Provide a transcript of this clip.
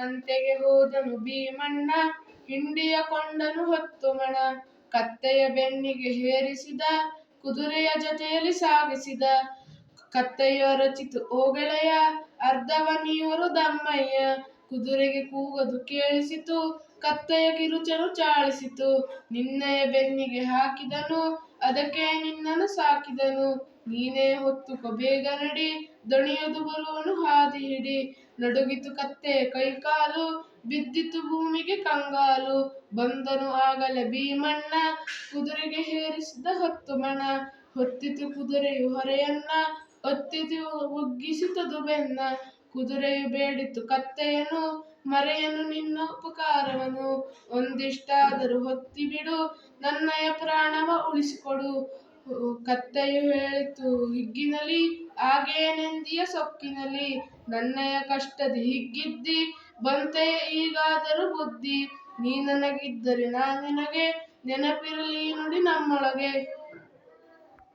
ಸಂತೆಗೆ ಹೋದನು ಭೀಮಣ್ಣ, ಹಿಂಡಿಯ ಕೊಂಡನು 10 ಮಣ. ಕತ್ತೆಯ ಬೆನ್ನಿಗೆ ಹೇರಿಸಿದ, ಕುದುರೆಯ ಜೊತೆಯಲ್ಲಿ ಸಾಗಿಸಿದ. ಕತ್ತೆಯ ರಚಿತು ಓ ಗೆಳೆಯ, ಅರ್ಧವ ನೀರು ದಮ್ಮಯ್ಯ. ಕುದುರೆಗೆ ಕೂಗದು ಕೇಳಿಸಿತು, ಕತ್ತೆಯ ಕಿರುಚನು ಚಾಳಿಸಿತು. ನಿನ್ನಯ ಬೆನ್ನಿಗೆ ಹಾಕಿದನು, ಅದಕ್ಕೆ ನಿನ್ನನು ಸಾಕಿದನು. ನೀನೇ ಹೊತ್ತುಕೋ ಬೇಗ ನಡಿ, ದಣಿಯದು ಬರುವನು ಹಾದಿ ಹಿಡಿ. ನಡುಗಿತು ಕತ್ತೆಯ ಕೈಕಾಲು, ಬಿದ್ದಿತು ಭೂಮಿಗೆ ಕಂಗಾಲು. ಬಂದನು ಆಗಲೇ ಭೀಮಣ್ಣ, ಕುದುರೆಗೆ ಹೇರಿಸಿದ 10 ಮಣ. ಹೊತ್ತಿತು ಕುದುರೆಯು ಹೊರೆಯನ್ನ, ಒತ್ತಿತು ಒಗ್ಗಿಸಿತದು ಬೆನ್ನ. ಕುದುರೆಯು ಬೇಡಿತು ಕತ್ತೆಯನು, ಮರೆಯನು ನಿನ್ನ ಉಪಕಾರವನು. ಒಂದಿಷ್ಟಾದರೂ ಹೊತ್ತಿ ಬಿಡು, ನನ್ನಯ ಪ್ರಾಣವ ಉಳಿಸಿಕೊಡು. ಕತ್ತೆಯು ಹೇಳಿತು ಹಿಗ್ಗಿನಲಿ, ಆಗೇನೆಂದಿಯ ಸೊಕ್ಕಿನಲಿ. ನನ್ನಯ ಕಷ್ಟದಿ ಹಿಗ್ಗಿದ್ದಿ, ಬಂತೆಯ ಈಗಾದರೂ ಬುದ್ಧಿ. ನೀ ನನಗಿದ್ದರೆ ನಾ ನಿನಗೆ, ನೆನಪಿರಲಿ ನುಡಿ ನಮ್ಮೊಳಗೆ.